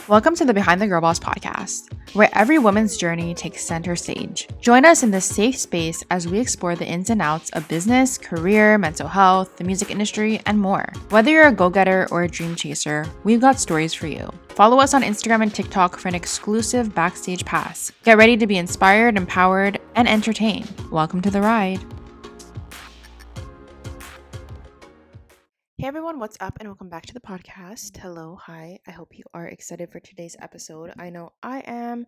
Welcome to the Behind the Girl Boss podcast, where every woman's journey takes center stage. Join us in this safe space as we explore the ins and outs of business, career, mental health, the music industry, and more. Whether you're a go-getter or a dream chaser, we've got stories for you. Follow us on Instagram and TikTok for an exclusive backstage pass. Get ready to be inspired, empowered, and entertained. Welcome to the ride. Hey everyone, what's up and welcome back to the podcast. Hello, hi. I hope you are excited for today's episode. I know I am.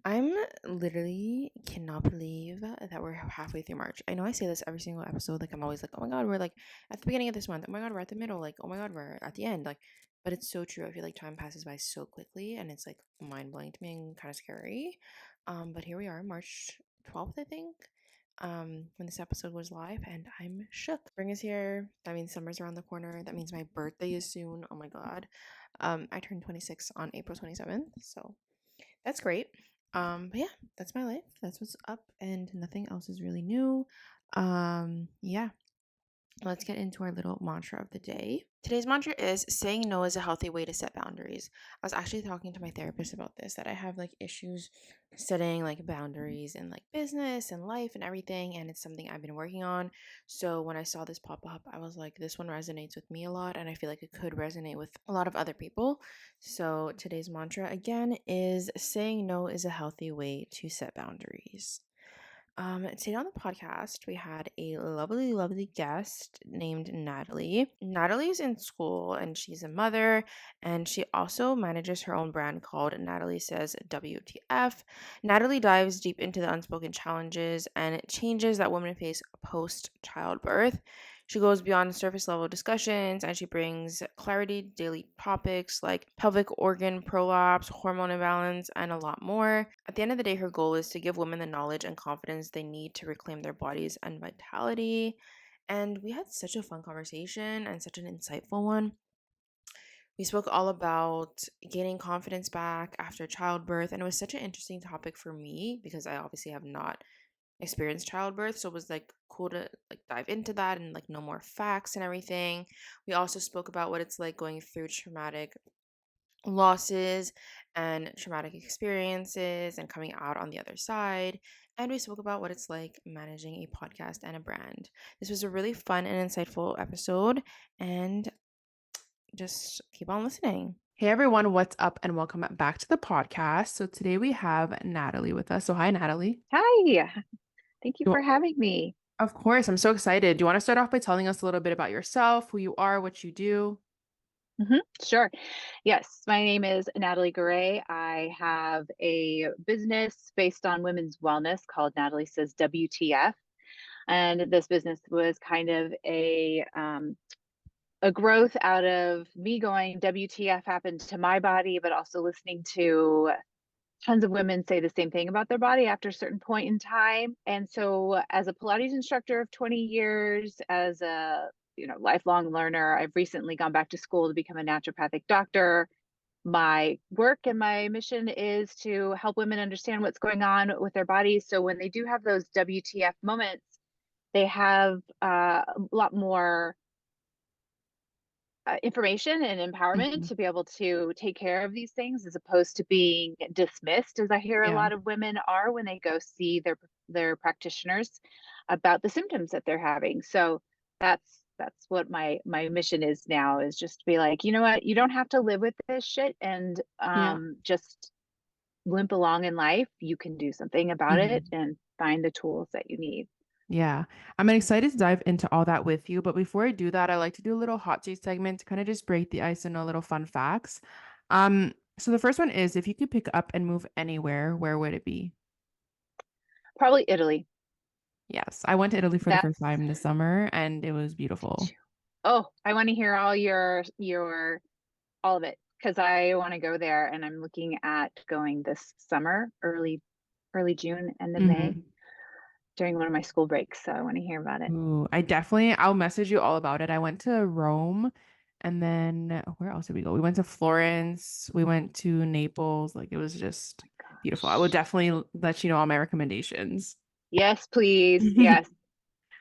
I'm literally cannot believe that we're halfway through March. I know I say this every single episode. Like I'm always like, oh my God, we're like at the beginning of this month. Oh my God, we're at the middle. Like, oh my God, we're at the end. Like, but it's so true. I feel like time passes by so quickly and it's like mind blowing to me and kind of scary. But here we are, March 12th, I think. When this episode was live, and I'm shook. Spring is here. That means summer's around the corner. That means my birthday is soon. Oh my God. I turned 26 on April 27th, so that's great. But yeah, that's my life. That's what's up, and nothing else is really new. Yeah. Let's get into our little mantra of the day. Today's mantra is saying no is a healthy way to set boundaries. I was actually talking to my therapist about this, that I have like issues setting like boundaries in like business and life and everything, and it's something I've been working on. So when I saw this pop up, I was like, this one resonates with me a lot, and I feel like it could resonate with a lot of other people. So today's mantra again is saying no is a healthy way to set boundaries. Today on the podcast, we had a lovely, lovely guest named Natalie. Natalie's in school and she's a mother, and she also manages her own brand called Natalie Says WTF. Natalie dives deep into the unspoken challenges and changes that women face post childbirth. She goes beyond surface level discussions and she brings clarity to daily topics like pelvic organ prolapse, hormone imbalance, and a lot more. At the end of the day, her goal is to give women the knowledge and confidence they need to reclaim their bodies and vitality. And we had such a fun conversation and such an insightful one. We spoke all about gaining confidence back after childbirth, and it was such an interesting topic for me because I obviously have not experienced childbirth, so it was like cool to like dive into that and like know more facts and everything. We also spoke about what it's like going through traumatic losses and traumatic experiences and coming out on the other side. And we spoke about what it's like managing a podcast and a brand. This was a really fun and insightful episode, and just keep on listening. Hey everyone, what's up and welcome back to the podcast. So today we have Natalie with us. So hi Natalie. Hi, thank you You- for having me. Of course, I'm so excited. Do you want to start off by telling us a little bit about yourself, who you are, what you do? Sure. Yes, my name is Natalie Garay. I have a business based on women's wellness called Natalie Says WTF. And this business was kind of a growth out of me going, WTF happened to my body, but also listening to tons of women say the same thing about their body after a certain point in time. And so as a Pilates instructor of 20 years, as a lifelong learner, I've recently gone back to school to become a naturopathic doctor. My work and my mission is to help women understand what's going on with their bodies. So when they do have those WTF moments, they have a lot more information and empowerment Mhm. to be able to take care of these things as opposed to being dismissed, as I hear a Yeah. lot of women are when they go see their practitioners about the symptoms that they're having. So that's what my mission is now, is just to be like, you know what, you don't have to live with this shit and Yeah. just limp along in life. You can do something about it Mhm. and find the tools that you need. Yeah, I'm excited to dive into all that with you. But before I do that, I like to do a little hot seat segment to kind of just break the ice and know little fun facts. So the first one is if you could pick up and move anywhere, where would it be? Probably Italy. Yes, I went to Italy for the first That's time this summer and it was Did beautiful. you? Oh, I want to hear all your all of it, because I want to go there and I'm looking at going this summer, early June, end of May, Hmm. during one of my school breaks. So I want to hear about it. Ooh, I'll message you all about it. I went to Rome and then where else did we go? We went to Florence, we went to Naples. Like it was just beautiful. I would Gosh. definitely let you know all my recommendations. Yes, please. Yes.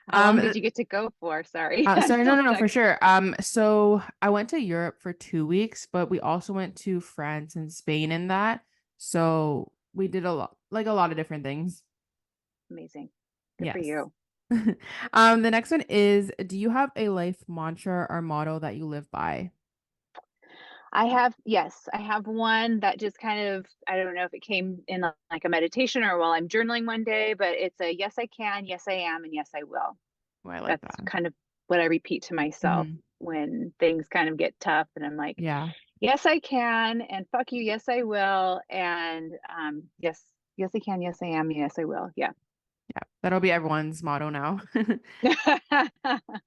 How long Um, did you get to go for? Sorry, I'm sorry, no, still no, no, stuck. for sure. So I went to Europe for 2 weeks, but we also went to France and Spain in that. So we did a lot of different things. Amazing. Good for Yes. you. The next one is, do you have a life mantra or motto that you live by? Yes, I have one that just kind of, I don't know if it came in like a meditation or while I'm journaling one day, but it's a yes, I can, yes, I am, and yes, I will. Oh, I like That's that. kind of what I repeat to myself Hmm. when things kind of get tough. And I'm like, Yeah. yes, I can, and fuck you, yes, I will. And yes, yes, I can, yes, I am, yes, I will. Yeah. Yeah. That'll be everyone's motto now.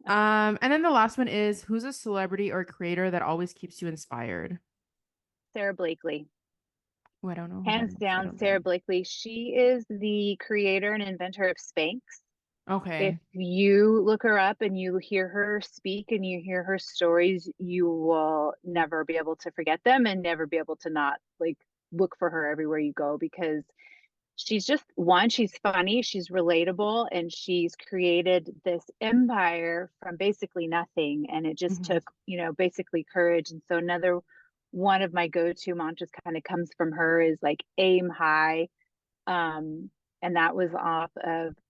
And then the last one is, who's a celebrity or creator that always keeps you inspired? Sarah Blakely. Oh, I don't know who that Hands is. I down, don't Sarah think. Blakely. She is the creator and inventor of Spanx. If Okay. you look her up and you hear her speak and you hear her stories, you will never be able to forget them and never be able to not like look for her everywhere you go because she's just one, she's funny, she's relatable, and she's created this empire from basically nothing. And it just Mhm. took, basically courage. And so another one of my go-to mantras kind of comes from her is like aim high. um, and that was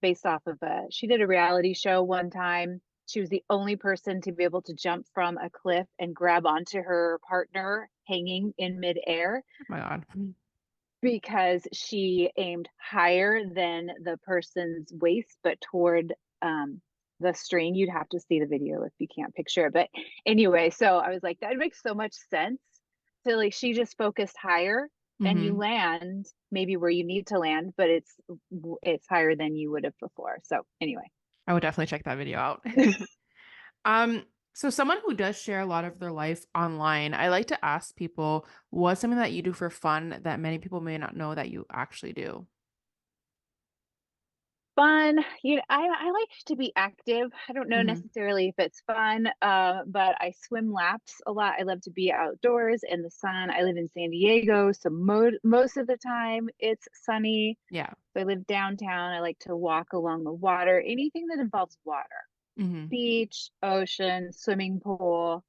based off of she did a reality show one time. She was the only person to be able to jump from a cliff and grab onto her partner hanging in midair Oh my God. because she aimed higher than the person's waist, but toward the string. You'd have to see the video if you can't picture it. But anyway, so I was like, that makes so much sense. So like she just focused higher and you Hmm. land maybe where you need to land, but it's higher than you would have before. So anyway. I would definitely check that video out. Um, so someone who does share a lot of their life online, I like to ask people, what's something that you do for fun that many people may not know that you actually do? Fun. I like to be active. I don't know Hmm. necessarily if it's fun, but I swim laps a lot. I love to be outdoors in the sun. I live in San Diego, so most of the time it's sunny. Yeah. So I live downtown. I like to walk along the water, anything that involves water, Hmm. beach, ocean, swimming pool,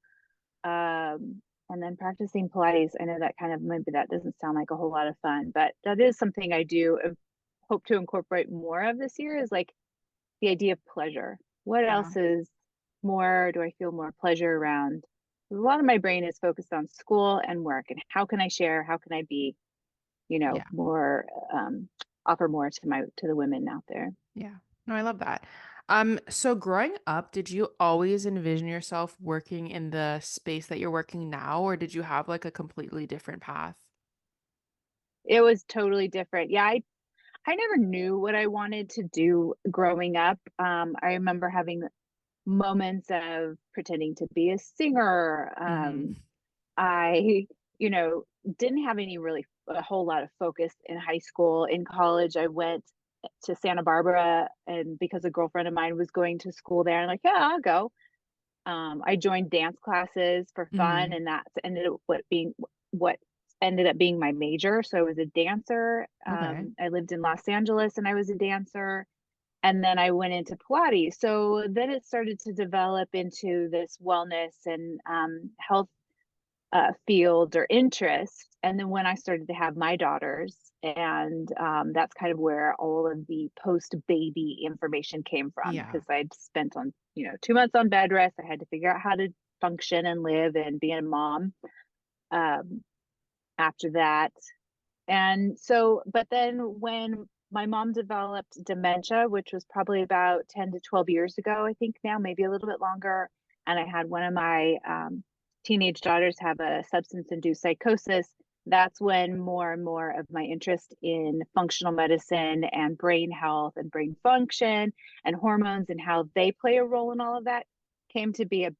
and then practicing Pilates. I know that kind of maybe that doesn't sound like a whole lot of fun, but that is something I do hope to incorporate more of this year is like the idea of pleasure. What Yeah. else is more, do I feel more pleasure around? A lot of my brain is focused on school and work and how can I share? How can I be, Yeah. more, offer more to the women out there? Yeah. No, I love that. So growing up, did you always envision yourself working in the space that you're working now, or did you have like a completely different path? It was totally different. Yeah, I never knew what I wanted to do growing up. I remember having moments of pretending to be a singer. Hmm. I, you know, didn't have a whole lot of focus in high school. In college, I went to Santa Barbara, and because a girlfriend of mine was going to school there, I'm like, yeah, I'll go. I joined dance classes for fun, Hmm. and that's what ended up being my major. So I was a dancer. Okay. I lived in Los Angeles, and I was a dancer. And then I went into Pilates. So then it started to develop into this wellness and health field or interest. And then when I started to have my daughters, and that's kind of where all of the post baby information came from Yeah. because I'd spent 2 months on bed rest. I had to figure out how to function and live and be a mom um, after that. And so, but then when my mom developed dementia, which was probably about 10 to 12 years ago, I think now, maybe a little bit longer. And I had one of my teenage daughters have a substance induced psychosis. That's when more and more of my interest in functional medicine and brain health and brain function and hormones and how they play a role in all of that came to be a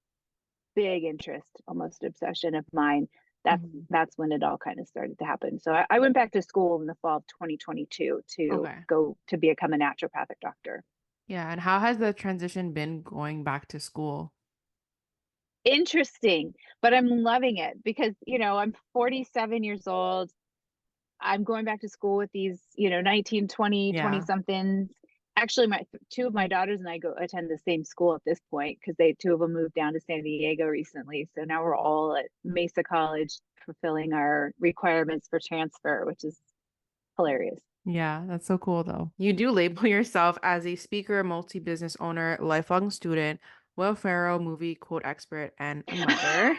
big interest, almost obsession of mine. that's Mhm. that's when it all kind of started to happen. So I went back to school in the fall of 2022 to Okay. go to become a naturopathic doctor. Yeah. And how has the transition been going back to school? Interesting, but I'm loving it because I'm 47 years old. I'm going back to school with these 19, 20, 20 Yeah. somethings, Actually, my two of my daughters and I go attend the same school at this point because two of them moved down to San Diego recently. So now we're all at Mesa College fulfilling our requirements for transfer, which is hilarious. Yeah, that's so cool though. You do label yourself as a speaker, multi-business owner, lifelong student, Will Ferrell movie quote expert, and a mother.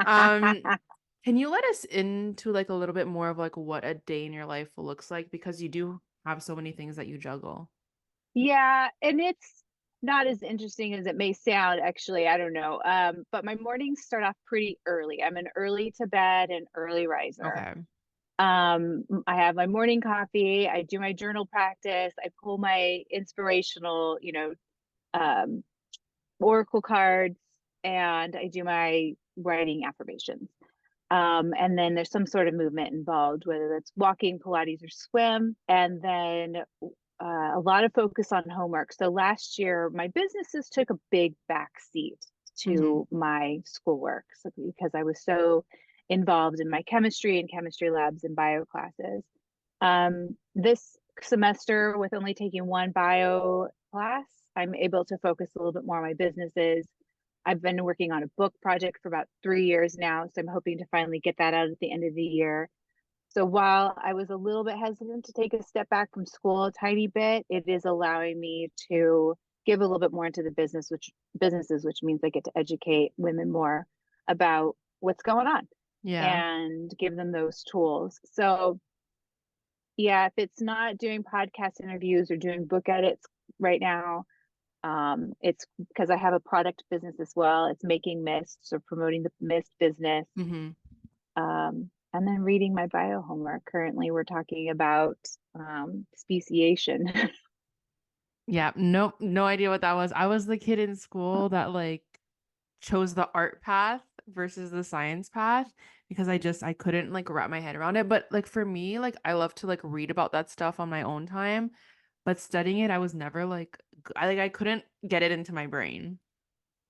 Um, can you let us into like a little bit more of like what a day in your life looks like? Because you do have so many things that you juggle. Yeah, and it's not as interesting as it may sound, actually. I don't know. But my mornings start off pretty early. I'm an early to bed and early riser. Okay. I have my morning coffee, I do my journal practice, I pull my inspirational, um, oracle cards, and I do my writing affirmations. And then there's some sort of movement involved, whether that's walking, Pilates, or swim. And then a lot of focus on homework. So last year, my businesses took a big back seat Hmm. to my schoolwork, so, because I was so involved in my chemistry and chemistry labs and bio classes. This semester, with only taking one bio class, I'm able to focus a little bit more on my businesses. I've been working on a book project for about 3 years now, so I'm hoping to finally get that out at the end of the year. So while I was a little bit hesitant to take a step back from school a tiny bit, it is allowing me to give a little bit more into the businesses, which means I get to educate women more about what's going on Yeah. and give them those tools. So yeah, if it's not doing podcast interviews or doing book edits right now, it's because I have a product business as well. It's making mists or promoting the mist business. Hmm. And then reading my bio homework. Currently, we're talking about speciation. Yeah. Nope. No idea what that was. I was the kid in school that like chose the art path versus the science path because I couldn't like wrap my head around it. But like for me, like I love to like read about that stuff on my own time, but studying it, I was never like I couldn't get it into my brain.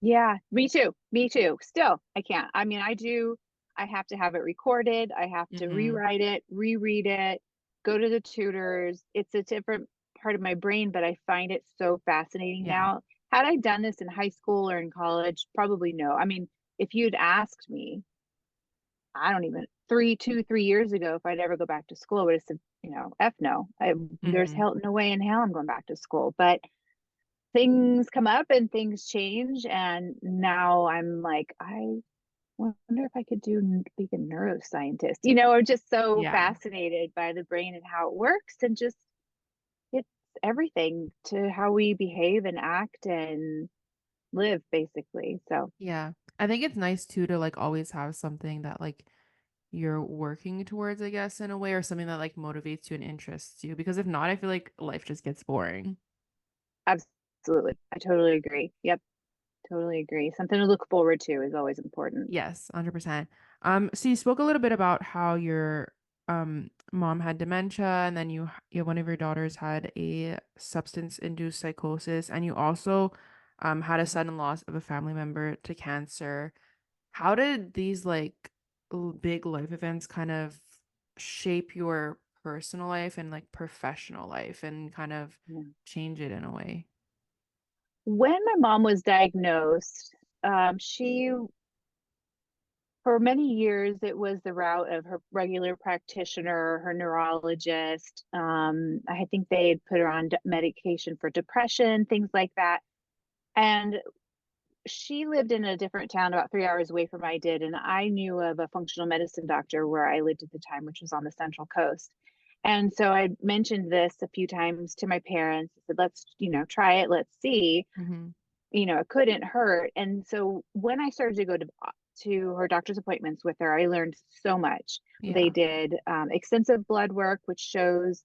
Yeah, me too. Me too. Still, I can't. I mean, I have to have it recorded. I have to Hmm. rewrite it, reread it, go to the tutors. It's a different part of my brain, but I find it so fascinating Yeah. now. Had I done this in high school or in college, probably no. I mean, if you'd asked me, I don't even 3 years ago, if I'd ever go back to school, I would have said, F no. There's Hmm. hell, no way in hell I'm going back to school. But things come up and things change. And now I'm like, I wonder if I could be a neuroscientist, or just so Yeah. fascinated by the brain and how it works and just it's everything to how we behave and act and live basically. So Yeah. I think it's nice too to like always have something that like you're working towards, I guess, in a way, or something that like motivates you and interests you. Because if not, I feel like life just gets boring. absolutely. I totally agree. Yep. Totally agree. Something to look forward to is always important. Yes, 100%. So you spoke a little bit about how your mom had dementia and then one of your daughters had a substance-induced psychosis and you also had a sudden loss of a family member to cancer. How did these like big life events kind of shape your personal life and like professional life and kind of Yeah. change it in a way? When my mom was diagnosed, she, for many years, it was the route of her regular practitioner, her neurologist. I think they had put her on medication for depression, things like that. And she lived in a different town about 3 hours away from I did. And I knew of a functional medicine doctor where I lived at the time, which was on the Central Coast. And so I mentioned this a few times to my parents. I said, let's, try it. Let's see. Hmm. It couldn't hurt. And so when I started to go to her doctor's appointments with her, I learned so much. They Yeah. did extensive blood work, which shows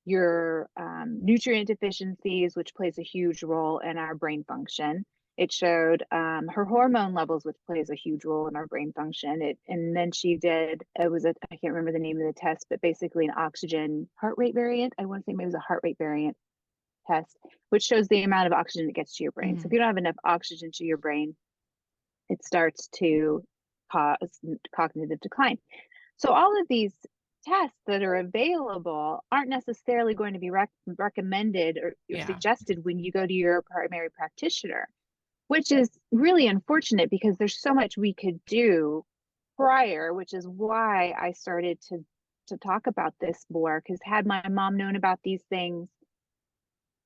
your nutrient deficiencies, which plays a huge role in our brain function. It showed her hormone levels, which plays a huge role in our brain function. And then she did, I can't remember the name of the test, but basically an oxygen heart rate variant. I want to say maybe it was a heart rate variant test, which shows the amount of oxygen that gets to your brain. So if Hmm. you don't have enough oxygen to your brain, it starts to cause cognitive decline. So all of these tests that are available aren't necessarily going to be recommended or Yeah. suggested when you go to your primary practitioner, which is really unfortunate because there's so much we could do prior, which is why I started to talk about this more. Because had my mom known about these things,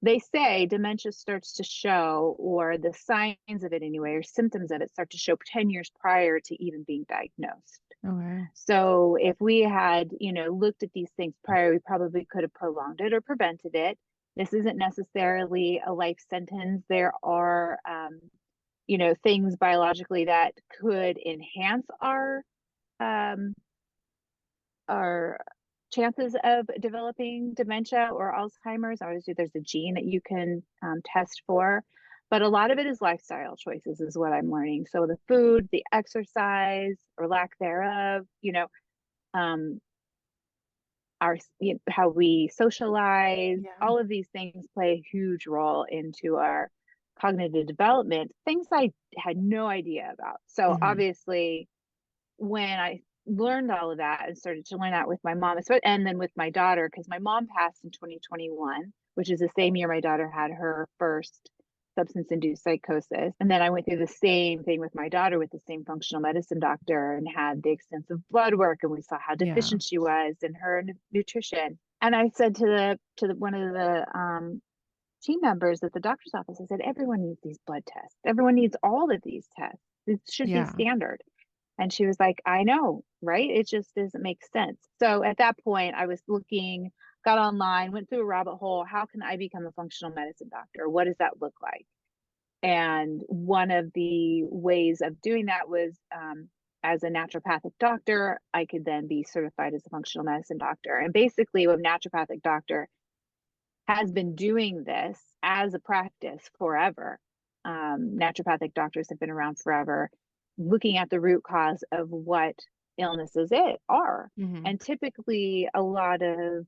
they say dementia starts to show, or the signs of it anyway, or symptoms of it start to show 10 years prior to even being diagnosed. Okay. So if we had, looked at these things prior, we probably could have prolonged it or prevented it. This isn't necessarily a life sentence. There are, things biologically that could enhance um, our chances of developing dementia or Alzheimer's. Obviously, there's a gene that you can test for, but a lot of it is lifestyle choices, is what I'm learning. So the food, the exercise or lack thereof, um, how we socialize, Yeah. all of these things play a huge role into our cognitive development. Things I had no idea about. So Hmm. obviously, when I learned all of that and started to learn that with my mom, and then with my daughter, because my mom passed in 2021, which is the same year my daughter had her first substance induced psychosis. And then I went through the same thing with my daughter with the same functional medicine doctor and had the extensive blood work, and we saw how Yeah. deficient she was in her nutrition. And I said to one of the team members at the doctor's office, I said, everyone needs these blood tests. Everyone needs all of these tests. It should be Yeah. standard. And she was like, I know, right? It just doesn't make sense. So at that point, I was looking, got online, went through a rabbit hole. How can I become a functional medicine doctor? What does that look like? And one of the ways of doing that was as a naturopathic doctor, I could then be certified as a functional medicine doctor. And basically, a naturopathic doctor has been doing this as a practice forever. Naturopathic doctors have been around forever, looking at the root cause of what illnesses it are. Hmm. And typically, a lot of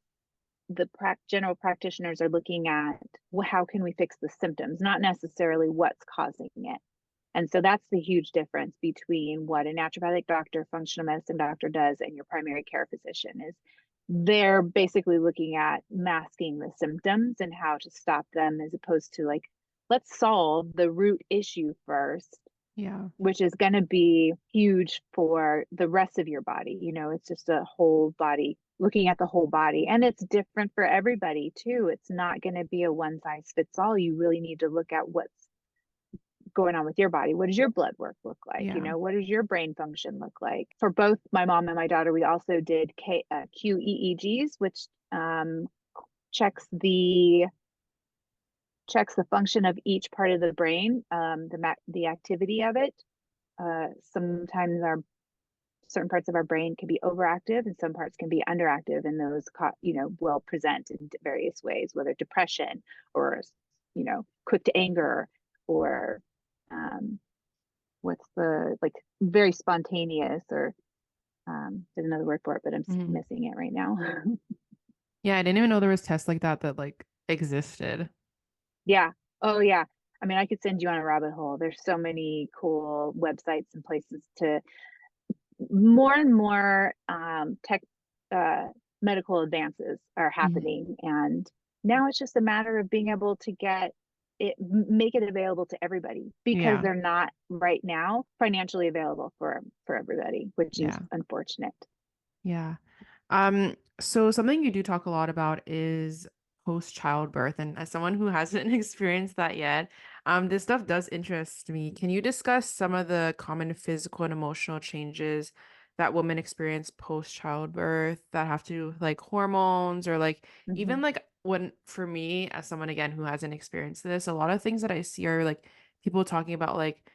the general practitioners are looking at, well, how can we fix the symptoms, not necessarily what's causing it. And so that's the huge difference between what a naturopathic doctor, functional medicine doctor does and your primary care physician is they're basically looking at masking the symptoms and how to stop them, as opposed to like, let's solve the root issue first, Yeah. which is going to be huge for the rest of your body. It's just a whole body, looking at the whole body. And it's different for everybody too. It's not going to be a one size fits all. You really need to look at what's going on with your body. What does your blood work look like? Yeah. What does your brain function look like? For both my mom and my daughter, we also did QEEGs, which checks the function of each part of the brain, the activity of it. Sometimes our certain parts of our brain can be overactive and some parts can be underactive, and those will present in various ways, whether depression or quick to anger, or what's the like very spontaneous, or there's another word for it, but I'm Hmm. missing it right now. Yeah. I didn't even know there was tests like that that like existed. Yeah. Oh yeah. I mean, I could send you on a rabbit hole. There's so many cool websites and places to more and more tech medical advances are Hmm. happening, and now it's just a matter of being able to make it available to everybody, because Yeah. they're not right now financially available for everybody, which is Yeah. unfortunate. Yeah. So something you do talk a lot about is post childbirth. And as someone who hasn't experienced that yet, this stuff does interest me. Can you discuss some of the common physical and emotional changes that women experience post childbirth that have to do like hormones or like Hmm. even like when for me as someone again who hasn't experienced this, a lot of things that I see are like people talking about like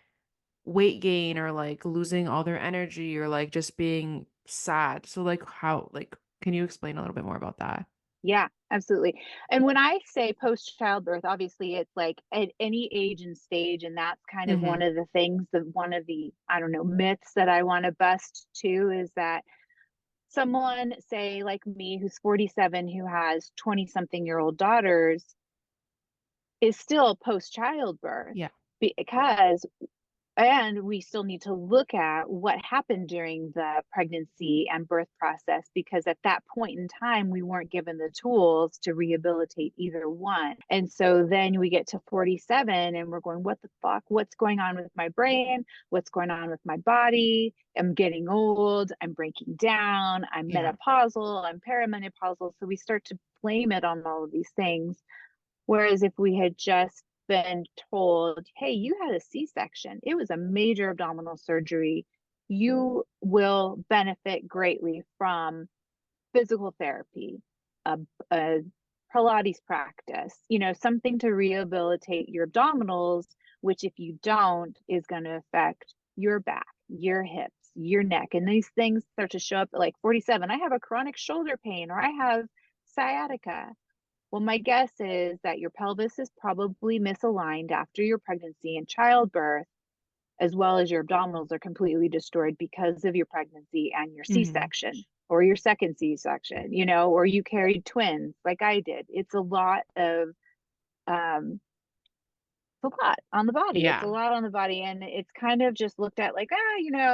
weight gain or like losing all their energy or like just being sad. So like how like can you explain a little bit more about that? Yeah, absolutely. And when I say post childbirth, obviously it's like at any age and stage. And that's kind of one Mhm. of the things, that one of the, I don't know, myths that I want to bust too, is that someone, say like me, who's 47, who has 20 something year old daughters, is still post childbirth, Yeah. because And we still need to look at what happened during the pregnancy and birth process, because at that point in time, we weren't given the tools to rehabilitate either one. And so then we get to 47 and we're going, what the fuck? What's going on with my brain? What's going on with my body? I'm getting old. I'm breaking down. I'm Yeah. menopausal. I'm perimenopausal. So we start to blame it on all of these things. Whereas if we had just been told, hey, you had a C-section, it was a major abdominal surgery, you will benefit greatly from physical therapy, a, a Pilates practice, something to rehabilitate your abdominals, which if you don't is going to affect your back, your hips, your neck. And these things start to show up at like 47. I have a chronic shoulder pain, or I have sciatica. Well, my guess is that your pelvis is probably misaligned after your pregnancy and childbirth, as well as your abdominals are completely destroyed because of your pregnancy and your Hmm. C-section or your second C-section, or you carried twins like I did. It's a lot of, it's a lot on the body. It's a Yeah. lot on the body. And it's kind of just looked at like,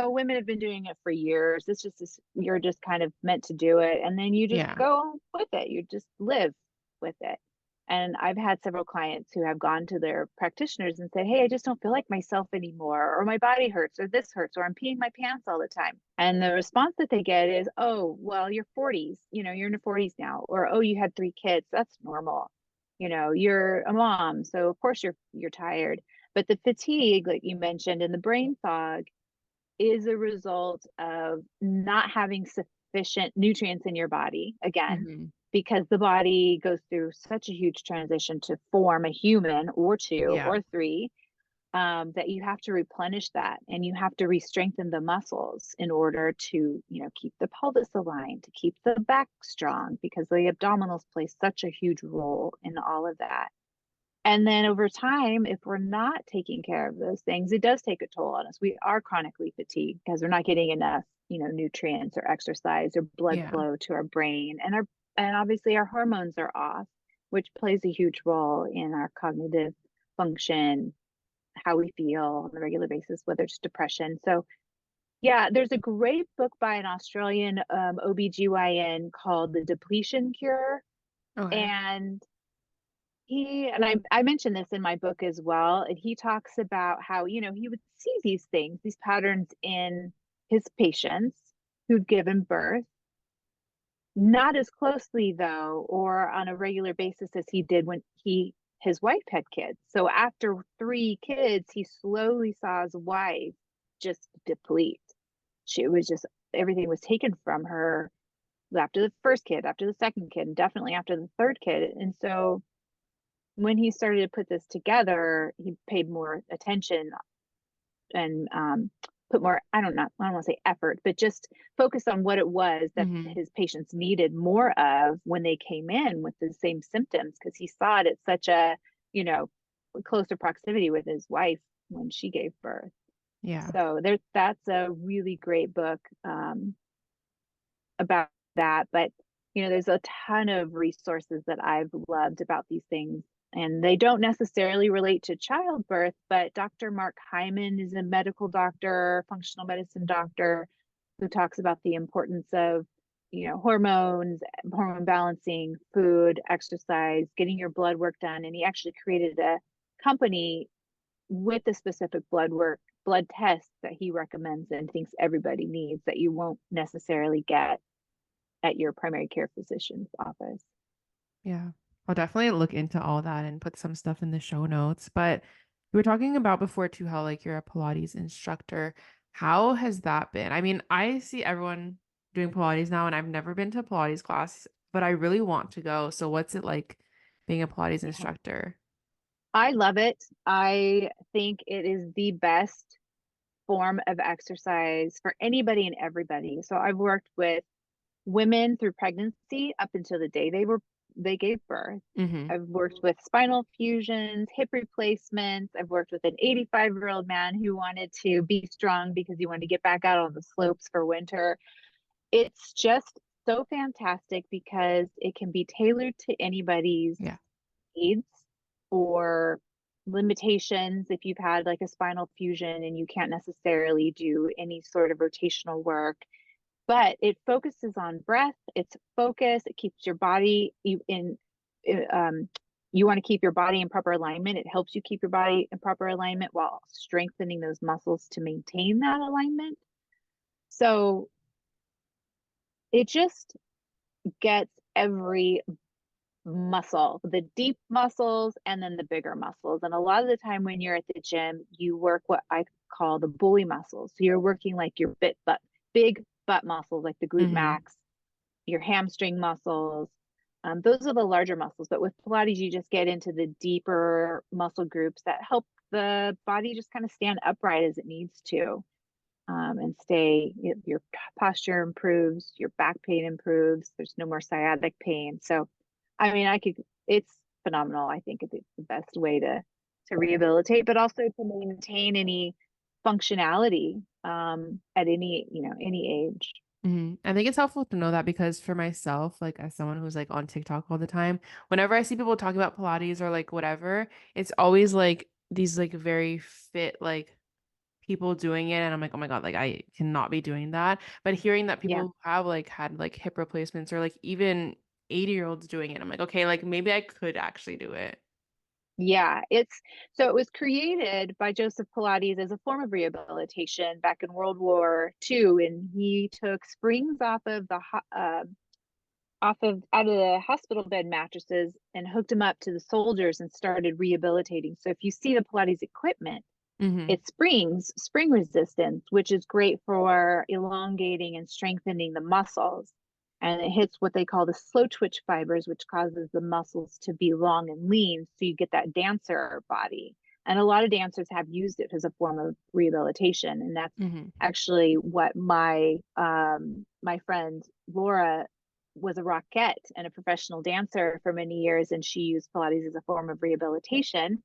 women have been doing it for years. It's just, you're just kind of meant to do it. And then you just Yeah. go with it. You just live with it. And I've had several clients who have gone to their practitioners and said, hey, I just don't feel like myself anymore, or my body hurts, or this hurts, or I'm peeing my pants all the time. And the response that they get is, oh, well, you're 40s, you're in your 40s now, or, oh, you had 3 kids. That's normal. You're a mom, so of course you're tired. But the fatigue, like you mentioned, and the brain fog is a result of not having sufficient nutrients in your body, again, Hmm. because the body goes through such a huge transition to form a human or two Yeah. or three, that you have to replenish that, and you have to re-strengthen the muscles in order to, keep the pelvis aligned, to keep the back strong, because the abdominals play such a huge role in all of that. And then over time, if we're not taking care of those things, it does take a toll on us. We are chronically fatigued because we're not getting enough, nutrients or exercise or blood Yeah. flow to our brain. And obviously our hormones are off, which plays a huge role in our cognitive function, how we feel on a regular basis, whether it's depression. So yeah, there's a great book by an Australian OBGYN called The Depletion Cure. Okay. And I mentioned this in my book as well. And he talks about how, he would see these things, these patterns in his patients who'd given birth, not as closely though, or on a regular basis as he did when his wife had kids. So after 3 kids, he slowly saw his wife just deplete. She was just, everything was taken from her after the first kid, after the second kid, and definitely after the third kid. And so when he started to put this together, he paid more attention and put more, I don't want to say effort, but just focus on what it was that Hmm. his patients needed more of when they came in with the same symptoms, because he saw it at such a, you know, closer proximity with his wife when she gave birth. Yeah. So that's a really great book about that. But there's a ton of resources that I've loved about these things, and they don't necessarily relate to childbirth. But Dr. Mark Hyman is a medical doctor, functional medicine doctor, who talks about the importance of hormones, hormone balancing, food, exercise, getting your blood work done. And he actually created a company with the specific blood tests that he recommends and thinks everybody needs, that you won't necessarily get at your primary care physician's office. Yeah. I'll definitely look into all that and put some stuff in the show notes. But we were talking about before too how like you're a Pilates instructor. How has that been? I mean, I see everyone doing Pilates now and I've never been to a Pilates class, but I really want to go. So what's it like being a Pilates Yeah. instructor? I love it. I think it is the best form of exercise for anybody and everybody. So I've worked with women through pregnancy up until the day they gave birth. Hmm. I've worked with spinal fusions, hip replacements. I've worked with an 85-year-old man who wanted to be strong because he wanted to get back out on the slopes for winter. It's just so fantastic because it can be tailored to anybody's Yeah. needs for limitations if you've had like a spinal fusion and you can't necessarily do any sort of rotational work, but it focuses on breath. It's focus. It keeps your body um, you want to keep your body in proper alignment. It helps you keep your body in proper alignment while strengthening those muscles to maintain that alignment. So it just gets every muscle, the deep muscles and then the bigger muscles. And a lot of the time when you're at the gym, you work what I call the bully muscles. So you're working like your big butt muscles, like the glute Mm-hmm. max, your hamstring muscles. Those are the larger muscles. But with Pilates, you just get into the deeper muscle groups that help the body just kind of stand upright as it needs to, and stay. Your posture improves, your back pain improves. There's no more sciatic pain. So, I mean, it's phenomenal. I think it's the best way to rehabilitate, but also to maintain any functionality at any age. I think it's helpful to know that because for myself, like as someone who's like on TikTok all the time, whenever I see people talking about Pilates or like whatever, it's always like these like very fit like people doing it and I'm like, "Oh my God, like I cannot be doing that." But hearing that Yeah. people who have like had like hip replacements or like even 80-year-olds doing it, I'm like, "Okay, like maybe I could actually do it." Yeah, it was created by Joseph Pilates as a form of rehabilitation back in World War II, and he took springs off of out of the hospital bed mattresses and hooked them up to the soldiers and started rehabilitating. So if you see the Pilates equipment, Mhm. it springs spring resistance, which is great for elongating and strengthening the muscles. And it hits what they call the slow twitch fibers, which causes the muscles to be long and lean. So you get that dancer body. And a lot of dancers have used it as a form of rehabilitation. And that's Mhm. actually what my friend Laura was a rockette and a professional dancer for many years. And she used Pilates as a form of rehabilitation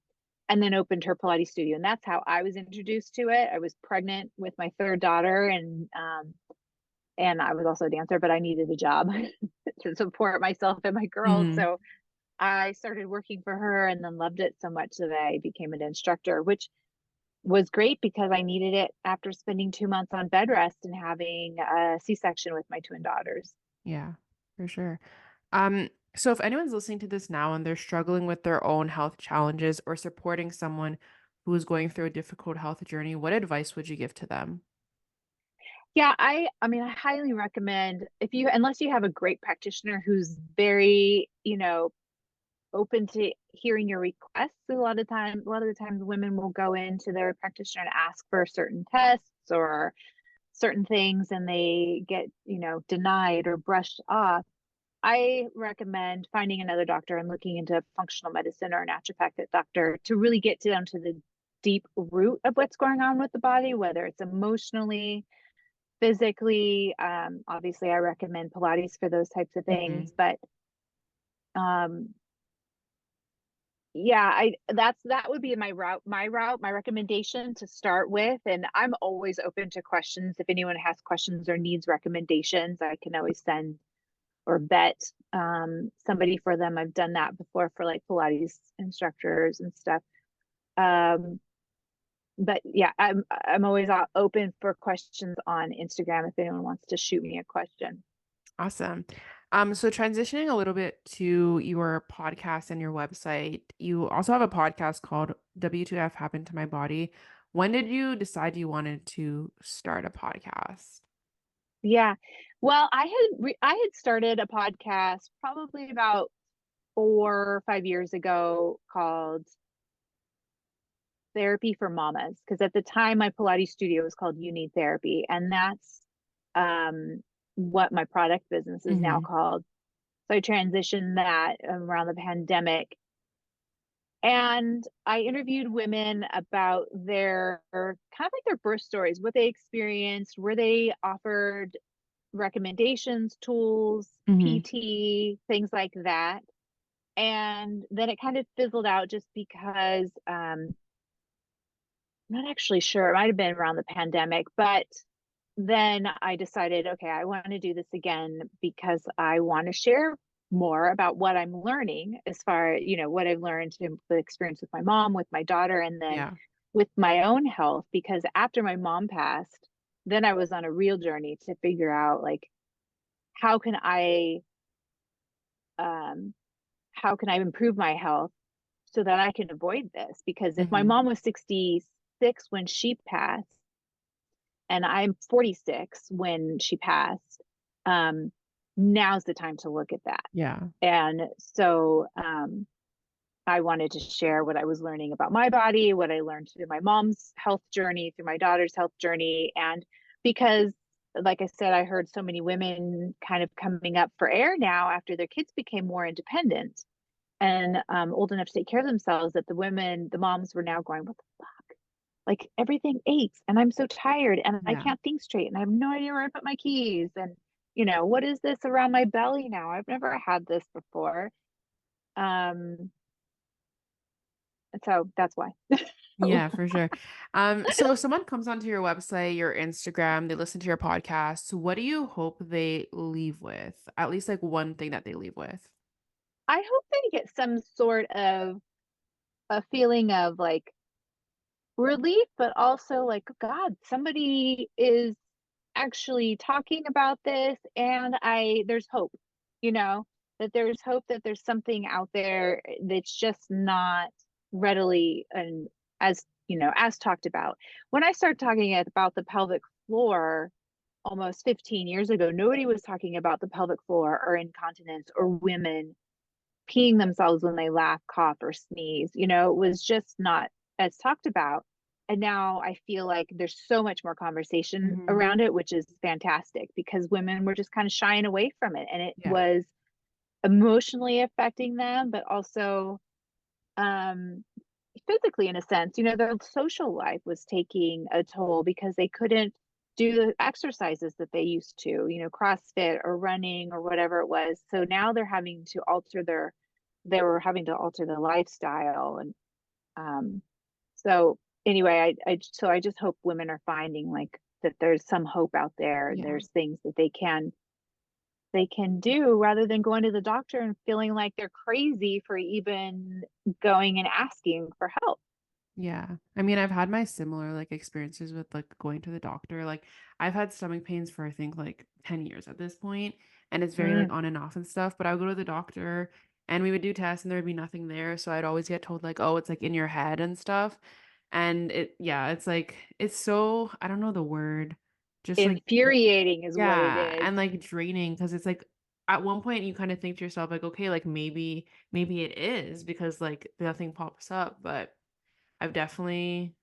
and then opened her Pilates studio. And that's how I was introduced to it. I was pregnant with my third daughter, and I was also a dancer, but I needed a job to support myself and my girls. Mhm. So I started working for her and then loved it so much that I became an instructor, which was great because I needed it after spending 2 months on bed rest and having a C-section with my twin daughters. Yeah, for sure. So if anyone's listening to this now and they're struggling with their own health challenges or supporting someone who is going through a difficult health journey, what advice would you give to them? Yeah, I mean, I highly recommend if you, unless you have a great practitioner who's very, open to hearing your requests. A lot of the times women will go into their practitioner and ask for certain tests or certain things and they get, denied or brushed off. I recommend finding another doctor and looking into functional medicine or a naturopathic doctor to really get down to the deep root of what's going on with the body, whether it's emotionally, physically. Obviously, I recommend Pilates for those types of Mhm. things, but um, yeah, that would be my recommendation to start with. And I'm always open to questions. If anyone has questions or needs recommendations, I can always send or vet somebody for them. I've done that before for like Pilates instructors and stuff. Um, but yeah, I'm always open for questions on Instagram if anyone wants to shoot me a question. Awesome. So transitioning a little bit to your podcast and your website, you also have a podcast called W2F Happened to My Body. When did you decide you wanted to start a podcast? Yeah. Well, I had started a podcast probably about 4 or 5 years ago called Therapy for Mamas, because at the time my Pilates studio was called You Need Therapy, and that's um, what my product business is now Hmm. called. So I transitioned that around the pandemic, and I interviewed women about their kind of like their birth stories, what they experienced, where they offered recommendations, tools, Hmm. PT, things like that. And then it kind of fizzled out just because I'm not actually sure. It might have been around the pandemic, but then I decided, okay, I want to do this again because I want to share. more about what I'm learning as far, what I've learned in the experience with my mom, with my daughter, and then Yeah. with my own health. Because after my mom passed, then I was on a real journey to figure out like how can I um how can I improve my health so that I can avoid this? Because if my Mhm. mom was 66 when she passed and I'm 46 when she passed, um, now's the time to look at that. Yeah. And so I wanted to share what I was learning about my body, what I learned through my mom's health journey, through my daughter's health journey. And because, like I said, I heard so many women kind of coming up for air now after their kids became more independent and old enough to take care of themselves, that the moms were now going, what the fuck? Like everything aches and I'm so tired and I Yeah. can't think straight and I have no idea where I put my keys. And, what is this around my belly now? I've never had this before. Um, so that's why. Yeah, for sure. So if someone comes onto your website, your Instagram, they listen to your podcast, what do you hope they leave with? At least like one thing that they leave with. I hope they get some sort of a feeling of like relief, but also like, God, somebody is actually talking about this and there's hope, you know, that there's hope, that there's something out there that's just not readily and as talked about. When I started talking about the pelvic floor almost 15 years ago, nobody was talking about the pelvic floor or incontinence or women peeing themselves when they laugh, cough, or sneeze. It was just not as talked about. And now I feel like there's so much more conversation Mhm. around it, which is fantastic because women were just kind of shying away from it. And it Yeah. was emotionally affecting them, but also um, physically, in a sense. Their social life was taking a toll because they couldn't do the exercises that they used to, CrossFit or running or whatever it was. So now they were having to alter their lifestyle. And um, so anyway, I just hope women are finding like that there's some hope out there and Yeah. there's things that they can do rather than going to the doctor and feeling like they're crazy for even going and asking for help. Yeah. I mean, I've had my similar like experiences with like going to the doctor. Like I've had stomach pains for I think like 10 years at this point, and it's very like Mm. on and off and stuff, but I would go to the doctor and we would do tests and there would be nothing there, so I'd always get told like, "Oh, it's like in your head and stuff." And it's like it's so I don't know the word. Just like Infuriating is what it yeah, is. and like draining because it's like at one point you kind of think to yourself like, "Okay, like maybe it is because like nothing pops up," but I've definitely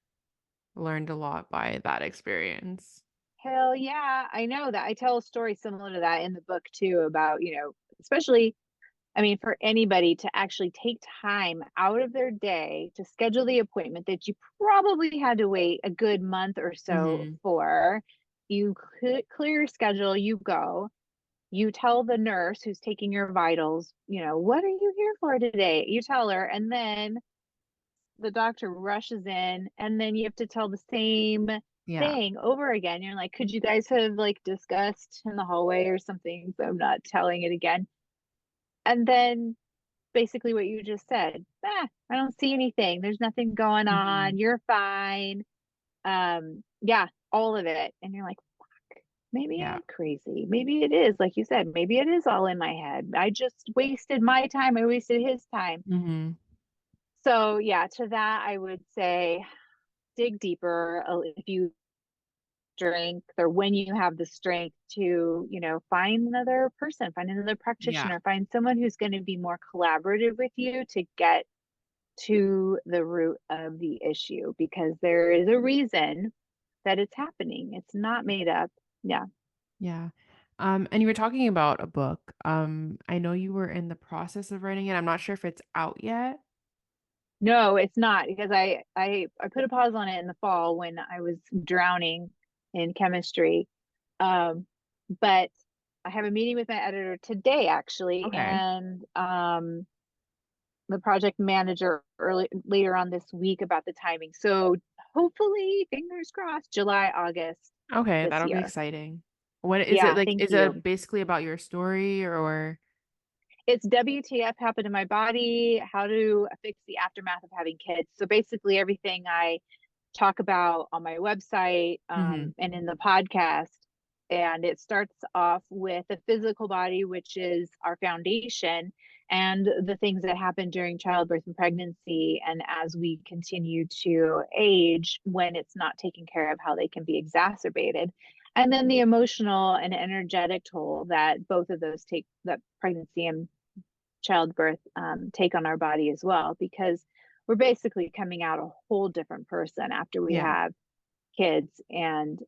learned a lot by that experience. Hell yeah, I know that. I tell a story similar to that in the book too about, especially, I mean, for anybody to actually take time out of their day to schedule the appointment that you probably had to wait a good month or so Mhm. for. You clear your schedule, you go, you tell the nurse who's taking your vitals, what are you here for today? You tell her, and then the doctor rushes in and then you have to tell the same Yeah. thing over again. You're like, could you guys have like discussed in the hallway or something? So I'm not telling it again. And then basically what you just said, I don't see anything. There's nothing going on. Mhm. You're fine. Yeah, all of it. And you're like, maybe Yeah. I'm crazy. Maybe it is, like you said, maybe it is all in my head. I just wasted my time. I wasted his time. Mhm. So yeah, to that I would say dig deeper if you strength or when you have the strength to, find another person, find another Yeah. practitioner, find someone who's going to be more collaborative with you to get to the root of the issue because there is a reason that it's happening. It's not made up. Yeah. Yeah. And you were talking about a book. I know you were in the process of writing it. I'm not sure if it's out yet. No, it's not because I put a pause on it in the fall when I was drowning in chemistry. Um, but I have a meeting with my editor today actually, Okay. and the project manager later on this week about the timing. So hopefully, fingers crossed, July, August Okay, this that'll be year. exciting. What is it Yeah, like? thank Is you. it basically about your story or? It's WTF happened to my body, how to fix the aftermath of having kids. So basically everything I talk about on my website, Mm-hmm. and in the podcast. And it starts off with the physical body, which is our foundation, and the things that happen during childbirth and pregnancy. And as we continue to age, when it's not taken care of, how they can be exacerbated. And then the emotional and energetic toll that both of those take, that pregnancy and childbirth take on our body as well, because we're basically coming out a whole different person after we Yeah. have kids. And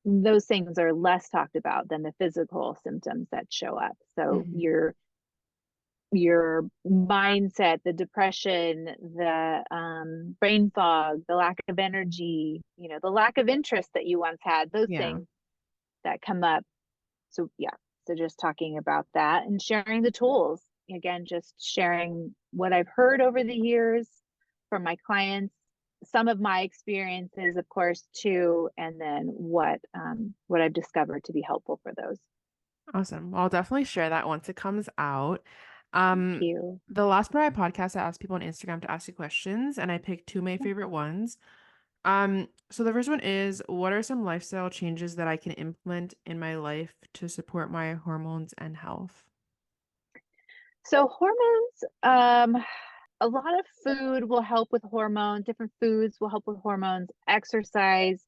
those things are less talked about than the physical symptoms that show up. So Mm-hmm. your mindset, the depression, the brain fog, the lack of energy, the lack of interest that you once had, those Yeah. things that come up. So yeah, so just talking about that and sharing the tools. Again, just sharing what I've heard over the years from my clients, some of my experiences, of course, too, and then what I've discovered to be helpful for those. Awesome. Well, I'll definitely share that once it comes out. Thank Um, you. the last part of my podcast, I asked people on Instagram to ask you questions, and I picked two of my favorite ones. So the first one is, what are some lifestyle changes that I can implement in my life to support my hormones and health? So hormones, a lot of food will help with hormones. Different foods will help with hormones. Exercise.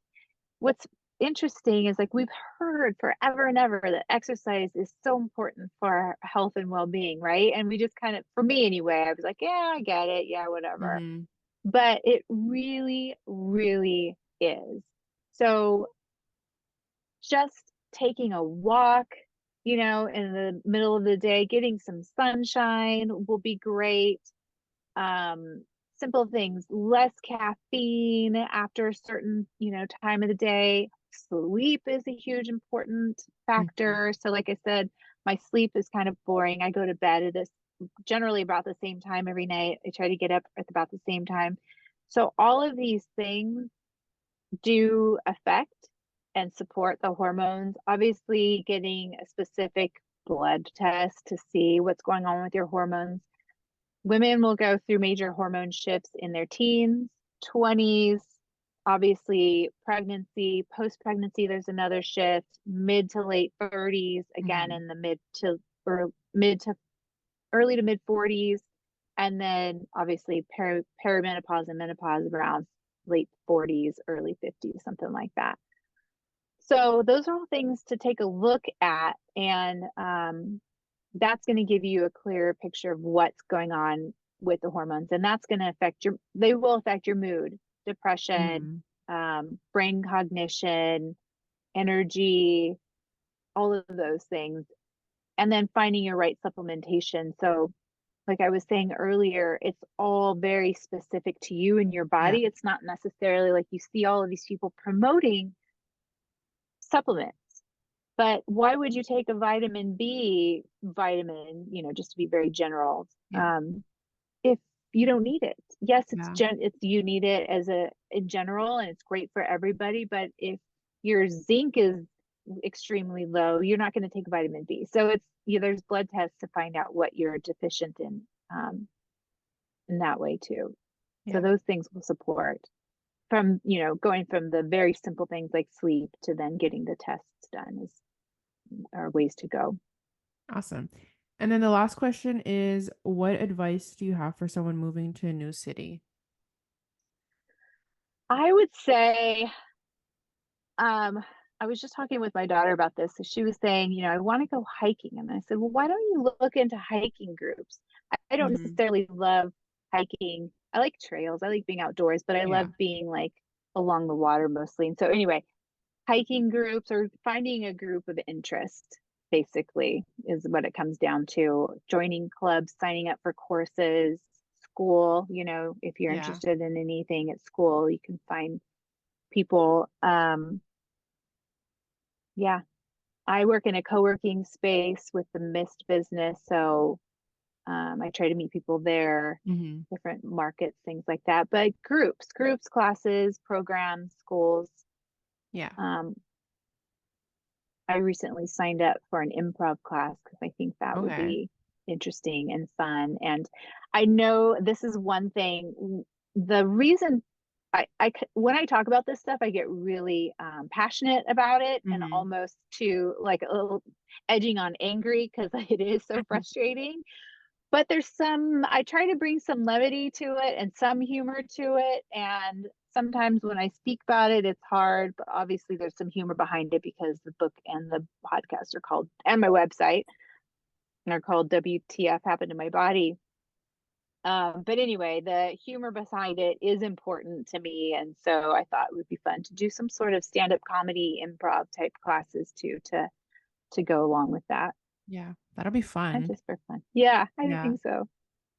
What's interesting is, like, we've heard forever and ever that exercise is so important for our health and well-being, right? And we just kind of, for me anyway, I was like, yeah, I get it, yeah, whatever. Mm-hmm. But it really, really is. So just taking a walk, in the middle of the day, getting some sunshine will be great. um Simple things, less caffeine after a certain time of the day. Sleep is a huge important Mm-hmm. factor. So like I said, my sleep is kind of boring. I go to bed at this generally about the same time every night. I try to get up at about the same time. So all of these things do affect and support the hormones. Obviously, getting a specific blood test to see what's going on with your hormones. Women will go through major hormone shifts in their teens, 20s, obviously pregnancy, post-pregnancy, there's another shift, mid to late 30s, again Mm-hmm. in the mid to early to mid 40s, and then obviously perimenopause and menopause around late 40s, early 50s, something like that. So those are all things to take a look at, and that's going to give you a clearer picture of what's going on with the hormones, and that's going to they will affect your mood, depression, Mm-hmm. brain cognition, energy, all of those things. And then finding your right supplementation. So like I was saying earlier, it's all very specific to you and your Yeah. body. It's not necessarily like you see all of these people promoting supplements. But why would you take a vitamin B vitamin, just to be very general, Yeah. if you don't need it? Yes, Yeah. it's you need it as a in general, and it's great for everybody. But if your zinc is extremely low, you're not going to take vitamin B. So there's blood tests to find out what you're deficient in that way too. So Yeah. those things will support from going from the very simple things like sleep to then getting the tests done is are ways to go. Awesome. And then the last question is, what advice do you have for someone moving to a new city? I would say, um, I was just talking with my daughter about this. So she was saying, I want to go hiking. And I said, well, why don't you look into hiking groups? I don't Mm-hmm. necessarily love hiking. I like trails. I like being outdoors, but I Yeah. love being like along the water mostly. And so anyway, hiking groups or finding a group of interest basically is what it comes down to. Joining clubs, signing up for courses, school, if you're Yeah. interested in anything at school, you can find people. Yeah, I work in a co-working space with the Mist business, so I try to meet people there, Mm-hmm. different markets, things like that. But groups, classes, programs, schools. Yeah. Um, I recently signed up for an improv class because I think that would Okay. be interesting and fun. And I know this is one thing. The reason when I talk about this stuff, I get really passionate about it and Mm-hmm. almost to like a little edging on angry because it is so frustrating. But I try to bring some levity to it and some humor to it. And sometimes when I speak about it, it's hard, but obviously there's some humor behind it because the book and the podcast are called, and my website are called WTF Happened to My Body. But anyway, the humor behind it is important to me. And so I thought it would be fun to do some sort of stand-up comedy improv type classes too, to go along with that. Yeah, that'll be And fun. just for fun. Yeah, I Yeah. think so.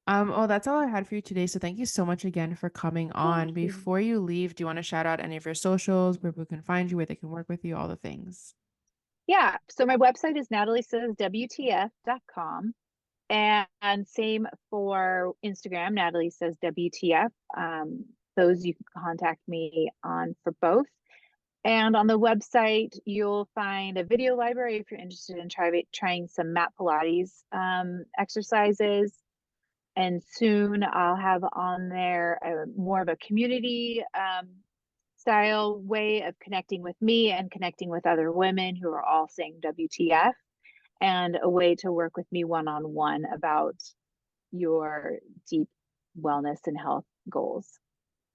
Oh, that's all I had for you today. So thank you so much again for coming Thank on. you. Before you leave, do you want to shout out any of your socials, where people can find you, where they can work with you, all the things? Yeah. So my website is nataliesayeswtf.com. And same for Instagram, Natalie says WTF. Those you can contact me on for both. And on the website, you'll find a video library if you're interested in trying some mat Pilates exercises. And soon I'll have on there more of a community style way of connecting with me and connecting with other women who are all saying WTF, and a way to work with me one on one about your deep wellness and health goals.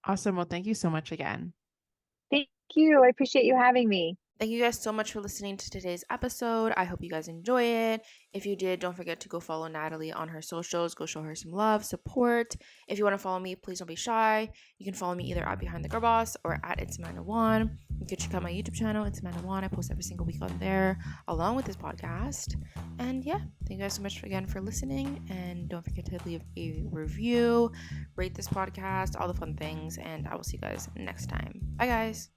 Awesome. Well, thank you so much again. Thank you. I appreciate you having me. Thank you guys so much for listening to today's episode. I hope you guys enjoy it. If you did, don't forget to go follow Natalie on her socials. Go show her some love, support. If you want to follow me, please don't be shy. You can follow me either at Behind the Girl Boss or at It's Amanda Juan. You can check out my YouTube channel, It's Amanda Juan. I post every single week on there, along with this podcast. And yeah, thank you guys so much again for listening. And don't forget to leave a review, rate this podcast, all the fun things. And I will see you guys next time. Bye, guys.